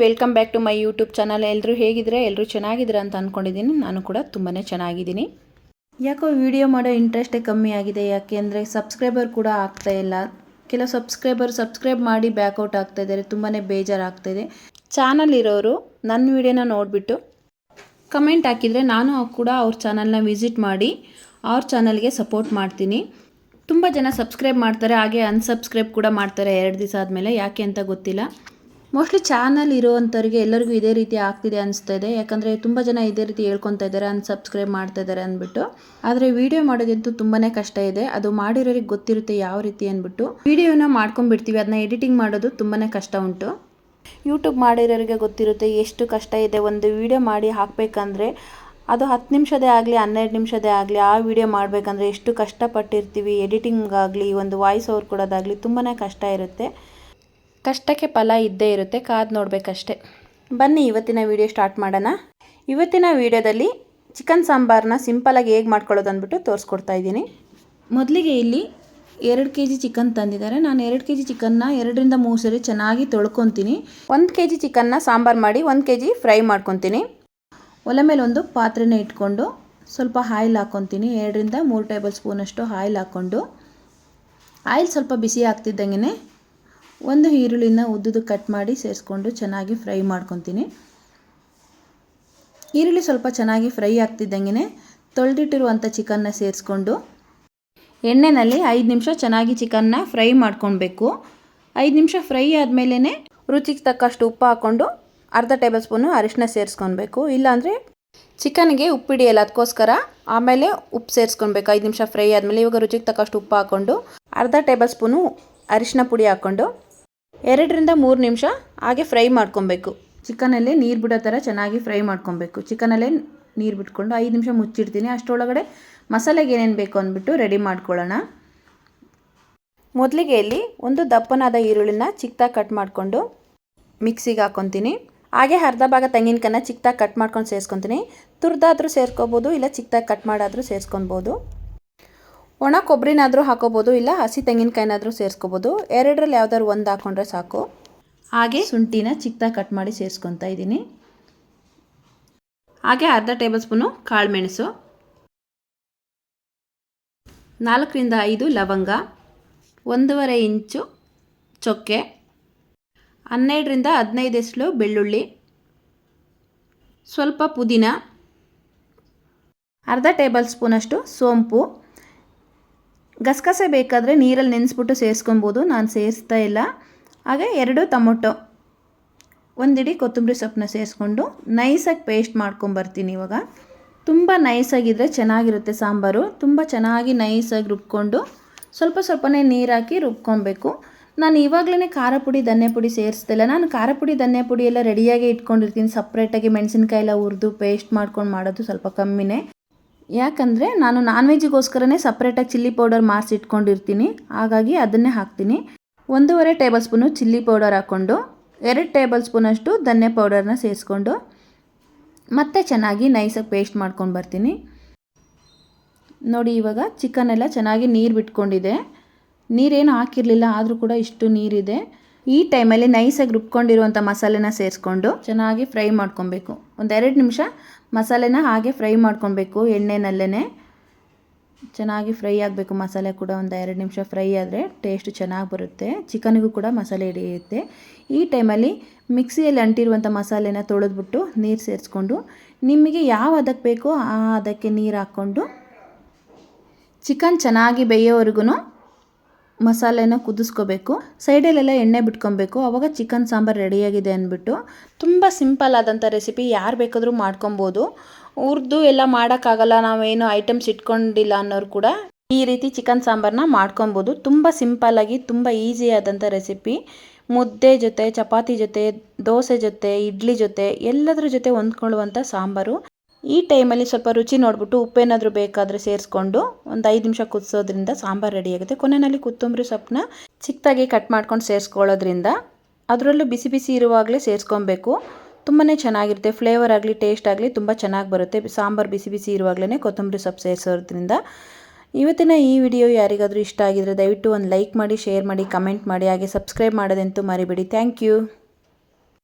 Welcome back to my YouTube channel. ಎಲ್ಲರೂ ಹೇಗಿದ್ರೆ ಎಲ್ಲರೂ ಚೆನ್ನಾಗಿದ್ದೀರಾ ಅಂತ ಅಂದ್ಕೊಂಡಿದ್ದೀನಿ. ನಾನು ಕೂಡ ತುಂಬಾ ಚೆನ್ನಾಗಿದ್ದೀನಿ. ಯಾಕೋ ವಿಡಿಯೋ ಮಾಡೋ ಇಂಟ್ರೆಸ್ಟೇ ಕಮ್ಮಿ ಆಗಿದೆ. ಯಾಕೆ ಅಂದರೆ ಸಬ್ಸ್ಕ್ರೈಬರ್ ಕೂಡ ಆಗ್ತಾ ಇಲ್ಲ. ಕೆಲವು ಸಬ್ಸ್ಕ್ರೈಬ್ ಮಾಡಿ ಬ್ಯಾಕ್ಔಟ್ ಆಗ್ತಾ ಇದ್ದಾರೆ. ತುಂಬಾ ಬೇಜಾರಾಗ್ತಾಯಿದೆ. ಚಾನಲ್ ಇರೋರು ನನ್ನ ವಿಡಿಯೋನ ನೋಡಿಬಿಟ್ಟು ಕಮೆಂಟ್ ಹಾಕಿದರೆ ನಾನು ಕೂಡ ಅವ್ರ ಚಾನಲ್ನ ವಿಸಿಟ್ ಮಾಡಿ ಅವ್ರ ಚಾನಲ್ಗೆ ಸಪೋರ್ಟ್ ಮಾಡ್ತೀನಿ. ತುಂಬ ಜನ ಸಬ್ಸ್ಕ್ರೈಬ್ ಮಾಡ್ತಾರೆ, ಹಾಗೆ ಅನ್ಸಬ್ಸ್ಕ್ರೈಬ್ ಕೂಡ ಮಾಡ್ತಾರೆ 2 ದಿವಸ ಆದಮೇಲೆ. ಯಾಕೆ ಅಂತ ಗೊತ್ತಿಲ್ಲ. ಮೋಸ್ಟ್ಲಿ ಚಾನಲ್ ಇರೋವಂಥವ್ರಿಗೆ ಎಲ್ಲರಿಗೂ ಇದೇ ರೀತಿ ಆಗ್ತಿದೆ ಅನಿಸ್ತಾ ಇದೆ. ಯಾಕಂದರೆ ತುಂಬ ಜನ ಇದೇ ರೀತಿ ಹೇಳ್ಕೊತಾ ಇದ್ದಾರೆ, ಅನ್ಸಬ್ಸ್ಕ್ರೈಬ್ ಮಾಡ್ತಾ ಇದ್ದಾರೆ ಅಂದ್ಬಿಟ್ಟು. ಆದರೆ ವಿಡಿಯೋ ಮಾಡೋದಂತೂ ತುಂಬಾ ಕಷ್ಟ ಇದೆ. ಅದು ಮಾಡಿರೋರಿಗೆ ಗೊತ್ತಿರುತ್ತೆ ಯಾವ ರೀತಿ ಅಂದ್ಬಿಟ್ಟು. ವಿಡಿಯೋನ ಮಾಡ್ಕೊಂಡ್ಬಿಡ್ತೀವಿ, ಅದನ್ನ ಎಡಿಟಿಂಗ್ ಮಾಡೋದು ತುಂಬಾ ಕಷ್ಟ ಉಂಟು. ಯೂಟ್ಯೂಬ್ ಮಾಡಿರೋರಿಗೆ ಗೊತ್ತಿರುತ್ತೆ ಎಷ್ಟು ಕಷ್ಟ ಇದೆ. ಒಂದು ವಿಡಿಯೋ ಮಾಡಿ ಹಾಕಬೇಕಂದ್ರೆ ಅದು 10 ನಿಮಿಷದೇ ಆಗಲಿ 12 ನಿಮಿಷದೇ ಆಗಲಿ ಆ ವಿಡಿಯೋ ಮಾಡಬೇಕಂದ್ರೆ ಎಷ್ಟು ಕಷ್ಟಪಟ್ಟಿರ್ತೀವಿ. ಎಡಿಟಿಂಗ್ ಆಗಲಿ ಒಂದು ವಾಯ್ಸ್ ಓವರ್ ಕೊಡೋದಾಗಲಿ ತುಂಬಾ ಕಷ್ಟ ಇರುತ್ತೆ. ಕಷ್ಟಕ್ಕೆ ಫಲ ಇದ್ದೇ ಇರುತ್ತೆ, ಕಾದು ನೋಡಬೇಕಷ್ಟೆ. ಬನ್ನಿ ಇವತ್ತಿನ ವಿಡಿಯೋ ಸ್ಟಾರ್ಟ್ ಮಾಡೋಣ. ಇವತ್ತಿನ ವಿಡಿಯೋದಲ್ಲಿ ಚಿಕನ್ ಸಾಂಬಾರನ್ನ ಸಿಂಪಲಾಗಿ ಹೇಗೆ ಮಾಡ್ಕೊಳ್ಳೋದು ಅಂದ್ಬಿಟ್ಟು ತೋರಿಸ್ಕೊಡ್ತಾ ಇದ್ದೀನಿ. ಮೊದಲಿಗೆ ಇಲ್ಲಿ 2 kg ಚಿಕನ್ ತಂದಿದ್ದಾರೆ. ನಾನು 2 kg ಚಿಕನ್ನ 2 ರಿಂದ 3 ಸರಿ ಚೆನ್ನಾಗಿ ತೊಳ್ಕೊತೀನಿ. 1 kg ಚಿಕನ್ನ ಸಾಂಬಾರು ಮಾಡಿ 1 kg ಫ್ರೈ ಮಾಡ್ಕೊತೀನಿ. ಒಲೆ ಮೇಲೆ ಒಂದು ಪಾತ್ರೆನ ಇಟ್ಕೊಂಡು ಸ್ವಲ್ಪ ಆಯಿಲ್ ಹಾಕ್ಕೊತೀನಿ. 2 ರಿಂದ 3 ಟೇಬಲ್ ಸ್ಪೂನಷ್ಟು ಆಯಿಲ್ ಹಾಕ್ಕೊಂಡು ಆಯಿಲ್ ಸ್ವಲ್ಪ ಬಿಸಿ ಆಗ್ತಿದ್ದಂಗೆ ಒಂದು ಈರುಳ್ಳಿನ ಉದ್ದುದು ಕಟ್ ಮಾಡಿ ಸೇರಿಸ್ಕೊಂಡು ಚೆನ್ನಾಗಿ ಫ್ರೈ ಮಾಡ್ಕೊತೀನಿ. ಈರುಳ್ಳಿ ಸ್ವಲ್ಪ ಚೆನ್ನಾಗಿ ಫ್ರೈ ಆಗ್ತಿದ್ದಂಗೆ ತೊಳೆದಿಟ್ಟಿರುವಂಥ ಚಿಕನ್ನ ಸೇರಿಸ್ಕೊಂಡು ಎಣ್ಣೆಯಲ್ಲಿ 5 ನಿಮಿಷ ಚೆನ್ನಾಗಿ ಚಿಕನ್ನ ಫ್ರೈ ಮಾಡ್ಕೊಳ್ಬೇಕು. 5 ನಿಮಿಷ ಫ್ರೈ ಆದಮೇಲೆ ರುಚಿಗೆ ತಕ್ಕಷ್ಟು ಉಪ್ಪು ಹಾಕ್ಕೊಂಡು ಅರ್ಧ ಟೇಬಲ್ ಸ್ಪೂನು ಅರಿಶಿನ ಸೇರಿಸ್ಕೊಳ್ಬೇಕು. ಇಲ್ಲಾಂದರೆ ಚಿಕನ್ಗೆ ಉಪ್ಪು ಹಿಡಿಯಲ್ಲ, ಅದಕ್ಕೋಸ್ಕರ ಆಮೇಲೆ ಉಪ್ಪು ಸೇರಿಸ್ಕೊಳ್ಬೇಕು 5 ನಿಮಿಷ ಫ್ರೈ ಆದಮೇಲೆ. ಇವಾಗ ರುಚಿಗೆ ತಕ್ಕಷ್ಟು ಉಪ್ಪು ಹಾಕ್ಕೊಂಡು ಅರ್ಧ ಟೇಬಲ್ ಸ್ಪೂನು ಅರಿಶಿನ ಪುಡಿ ಹಾಕ್ಕೊಂಡು 2 ರಿಂದ 3 ನಿಮಿಷ ಹಾಗೆ ಫ್ರೈ ಮಾಡ್ಕೊಬೇಕು. ಚಿಕನಲ್ಲೇ ನೀರು ಬಿಡೋ ಥರ ಚೆನ್ನಾಗಿ ಫ್ರೈ ಮಾಡ್ಕೊಬೇಕು. ಚಿಕನಲ್ಲೇ ನೀರು ಬಿಟ್ಕೊಂಡು 5 ನಿಮಿಷ ಮುಚ್ಚಿಡ್ತೀನಿ. ಅಷ್ಟರೊಳಗಡೆ ಮಸಾಲೆಗೆ ಏನೇನು ಬೇಕು ಅಂದ್ಬಿಟ್ಟು ರೆಡಿ ಮಾಡ್ಕೊಳ್ಳೋಣ. ಮೊದಲಿಗೆ ಇಲ್ಲಿ ಒಂದು ದಪ್ಪನಾದ ಈರುಳ್ಳಿನ ಚಿಕ್ಕದಾಗಿ ಕಟ್ ಮಾಡಿಕೊಂಡು ಮಿಕ್ಸಿಗೆ ಹಾಕ್ಕೊತೀನಿ. ಹಾಗೆ ಅರ್ಧ ಭಾಗ ತೆಂಗಿನಕಾಯಿನ ಚಿಕ್ಕದಾಗಿ ಕಟ್ ಮಾಡ್ಕೊಂಡು ಸೇರಿಸ್ಕೊತೀನಿ. ತುರಿದಾದ್ರೂ ಸೇರಿಸ್ಕೋಬೋದು, ಇಲ್ಲ ಚಿಕ್ಕದಾಗಿ ಕಟ್ ಮಾಡಾದರೂ ಸೇರಿಸ್ಕೊಬೋದು. ಒಣ ಕೊಬ್ಬರಿನಾದರೂ ಹಾಕೋಬೋದು, ಇಲ್ಲ ಹಸಿ ತೆಂಗಿನಕಾಯಿನಾದರೂ ಸೇರಿಸ್ಕೋಬೋದು. 2ರಲ್ಲಿ ಯಾವ್ದಾದ್ರು ಒಂದು ಹಾಕ್ಕೊಂಡ್ರೆ ಸಾಕು. ಹಾಗೆ ಶುಂಠಿನ ಚಿಕ್ಕದಾಗಿ ಕಟ್ ಮಾಡಿ ಸೇರಿಸ್ಕೊತಾ ಇದ್ದೀನಿ. ಹಾಗೆ ಅರ್ಧ ಟೇಬಲ್ ಸ್ಪೂನು ಕಾಳುಮೆಣಸು, 4 ರಿಂದ 5 ಲವಂಗ, 1.5 ಇಂಚು ಚೊಕ್ಕೆ, 12 ರಿಂದ 15 ಎಸಳು ಬೆಳ್ಳುಳ್ಳಿ, ಸ್ವಲ್ಪ ಪುದೀನ, ಅರ್ಧ ಟೇಬಲ್ ಸ್ಪೂನಷ್ಟು ಸೋಂಪು. ಗಸಗಸೆ ಬೇಕಾದರೆ ನೀರಲ್ಲಿ ನೆನೆಸ್ಬಿಟ್ಟು ಸೇರಿಸ್ಕೊಬೋದು, ನಾನು ಸೇರಿಸ್ತಾ ಇಲ್ಲ. ಹಾಗೆ 2 ಟೊಮೊಟೊ, 1 ಹಿಡಿ ಕೊತ್ತಂಬರಿ ಸೊಪ್ಪನ್ನ ಸೇರಿಸ್ಕೊಂಡು ನೈಸಾಗಿ ಪೇಸ್ಟ್ ಮಾಡ್ಕೊಂಬರ್ತೀನಿ. ಇವಾಗ ತುಂಬ ನೈಸಾಗಿದ್ದರೆ ಚೆನ್ನಾಗಿರುತ್ತೆ ಸಾಂಬಾರು. ತುಂಬ ಚೆನ್ನಾಗಿ ನೈಸಾಗಿ ರುಬ್ಕೊಂಡು ಸ್ವಲ್ಪನೇ ನೀರು ಹಾಕಿ ರುಬ್ಕೊಬೇಕು. ನಾನು ಇವಾಗಲೇ ಖಾರ ಪುಡಿ ಧನ್ಯ ಪುಡಿ ಸೇರಿಸ್ತಿಲ್ಲ. ನಾನು ಖಾರ ಪುಡಿ ಧನ್ಯ ಪುಡಿ ಎಲ್ಲ ರೆಡಿಯಾಗಿ ಇಟ್ಕೊಂಡಿರ್ತೀನಿ. ಸಪ್ರೇಟಾಗಿ ಮೆಣಸಿನ್ಕಾಯಿ ಎಲ್ಲ ಹುರಿದು ಪೇಸ್ಟ್ ಮಾಡ್ಕೊಂಡು ಮಾಡೋದು ಸ್ವಲ್ಪ ಕಮ್ಮಿನೇ. ಯಾಕಂದರೆ ನಾನು ನಾನ್ ವೆಜ್ಜಿಗೋಸ್ಕರನೇ ಸಪ್ರೇಟಾಗಿ ಚಿಲ್ಲಿ ಪೌಡರ್ ಮಾಡಿಸಿ ಇಟ್ಕೊಂಡಿರ್ತೀನಿ, ಹಾಗಾಗಿ ಅದನ್ನೇ ಹಾಕ್ತೀನಿ. 1.5 ಟೇಬಲ್ ಸ್ಪೂನು ಚಿಲ್ಲಿ ಪೌಡರ್ ಹಾಕ್ಕೊಂಡು 2 ಟೇಬಲ್ ಸ್ಪೂನಷ್ಟು ಧನ್ಯ ಪೌಡರ್ನ ಸೇರಿಸ್ಕೊಂಡು ಮತ್ತೆ ಚೆನ್ನಾಗಿ ನೈಸಾಗಿ ಪೇಸ್ಟ್ ಮಾಡ್ಕೊಂಡು ಬರ್ತೀನಿ. ನೋಡಿ ಇವಾಗ ಚಿಕನ್ ಎಲ್ಲ ಚೆನ್ನಾಗಿ ನೀರು ಬಿಟ್ಕೊಂಡಿದೆ. ನೀರೇನು ಹಾಕಿರಲಿಲ್ಲ, ಆದರೂ ಕೂಡ ಇಷ್ಟು ನೀರಿದೆ. ಈ ಟೈಮಲ್ಲಿ ನೈಸಾಗಿ ರುಬ್ಕೊಂಡಿರುವಂಥ ಮಸಾಲೆನ ಸೇರಿಸ್ಕೊಂಡು ಚೆನ್ನಾಗಿ ಫ್ರೈ ಮಾಡ್ಕೊಬೇಕು. 1-2 ನಿಮಿಷ ಮಸಾಲೆನ ಹಾಗೆ ಫ್ರೈ ಮಾಡ್ಕೊಬೇಕು ಎಣ್ಣೆನಲ್ಲೇ. ಚೆನ್ನಾಗಿ ಫ್ರೈ ಆಗಬೇಕು ಮಸಾಲೆ ಕೂಡ. 1-2 ನಿಮಿಷ ಫ್ರೈ ಆದರೆ ಟೇಸ್ಟ್ ಚೆನ್ನಾಗಿ ಬರುತ್ತೆ, ಚಿಕನಿಗೂ ಕೂಡ ಮಸಾಲೆ ಹಿಡಿಯುತ್ತೆ. ಈ ಟೈಮಲ್ಲಿ ಮಿಕ್ಸಿಯಲ್ಲಿ ಅಂಟಿರುವಂಥ ಮಸಾಲೆನ ತೊಳೆದ್ಬಿಟ್ಟು ನೀರು ಸೇರಿಸ್ಕೊಂಡು ನಿಮಗೆ ಯಾವ ಹದಕ್ಕೆ ಬೇಕೋ ಆ ಹದಕ್ಕೆ ನೀರು ಹಾಕ್ಕೊಂಡು ಚಿಕನ್ ಚೆನ್ನಾಗಿ ಬೇಯೋವರೆಗೂ ಮಸಾಲೆನ ಕುದಿಸ್ಕೋಬೇಕು. ಸೈಡಲ್ಲೆಲ್ಲ ಎಣ್ಣೆ ಬಿಟ್ಕೊಬೇಕು. ಆವಾಗ ಚಿಕನ್ ಸಾಂಬಾರು ರೆಡಿಯಾಗಿದೆ ಅಂದ್ಬಿಟ್ಟು. ತುಂಬ ಸಿಂಪಲ್ ಆದಂಥ ರೆಸಿಪಿ, ಯಾರು ಬೇಕಾದರೂ ಮಾಡ್ಕೊಬೋದು. ಹುರಿದು ಎಲ್ಲ ಮಾಡೋಕ್ಕಾಗಲ್ಲ, ನಾವೇನು ಐಟಮ್ಸ್ ಇಟ್ಕೊಂಡಿಲ್ಲ ಅನ್ನೋರು ಕೂಡ ಈ ರೀತಿ ಚಿಕನ್ ಸಾಂಬಾರನ್ನ ಮಾಡ್ಕೊಬೋದು. ತುಂಬ ಸಿಂಪಲ್ಲಾಗಿ ತುಂಬ ಈಸಿ ಆದಂಥ ರೆಸಿಪಿ. ಮುದ್ದೆ ಜೊತೆ, ಚಪಾತಿ ಜೊತೆ, ದೋಸೆ ಜೊತೆ, ಇಡ್ಲಿ ಜೊತೆ ಎಲ್ಲದರ ಜೊತೆ ಹೊಂದ್ಕೊಳ್ಳುವಂಥ ಸಾಂಬಾರು. ಈ ಟೈಮಲ್ಲಿ ಸ್ವಲ್ಪ ರುಚಿ ನೋಡಿಬಿಟ್ಟು ಉಪ್ಪೇನಾದರೂ ಬೇಕಾದರೆ ಸೇರಿಸ್ಕೊಂಡು 5 ನಿಮಿಷ ಕುದಿಸೋದ್ರಿಂದ ಸಾಂಬಾರು ರೆಡಿಯಾಗುತ್ತೆ. ಕೊನೆಯಲ್ಲಿ ಕೊತ್ತಂಬರಿ ಸೊಪ್ಪನ್ನ ಚಿಕ್ಕದಾಗಿ ಕಟ್ ಮಾಡ್ಕೊಂಡು ಸೇರಿಸ್ಕೊಳ್ಳೋದ್ರಿಂದ, ಅದರಲ್ಲೂ ಬಿಸಿ ಬಿಸಿ ಇರುವಾಗಲೇ ಸೇರಿಸ್ಕೊಬೇಕು. ತುಂಬಾ ಚೆನ್ನಾಗಿರುತ್ತೆ. ಫ್ಲೇವರ್ ಆಗಲಿ ಟೇಸ್ಟ್ ಆಗಲಿ ತುಂಬ ಚೆನ್ನಾಗಿ ಬರುತ್ತೆ. ಸಾಂಬಾರು ಬಿಸಿ ಬಿಸಿ ಇರುವಾಗಲೇ ಕೊತ್ತಂಬರಿ ಸೊಪ್ಪು ಸೇರಿಸೋದ್ರಿಂದ. ಇವತ್ತಿನ ಈ ವಿಡಿಯೋ ಯಾರಿಗಾದರೂ ಇಷ್ಟ ಆಗಿದ್ರೆ ದಯವಿಟ್ಟು ಒಂದು ಲೈಕ್ ಮಾಡಿ, ಶೇರ್ ಮಾಡಿ, ಕಮೆಂಟ್ ಮಾಡಿ, ಹಾಗೆ ಸಬ್ಸ್ಕ್ರೈಬ್ ಮಾಡೋದಂತೂ ಮರಿಬೇಡಿ. Thank you.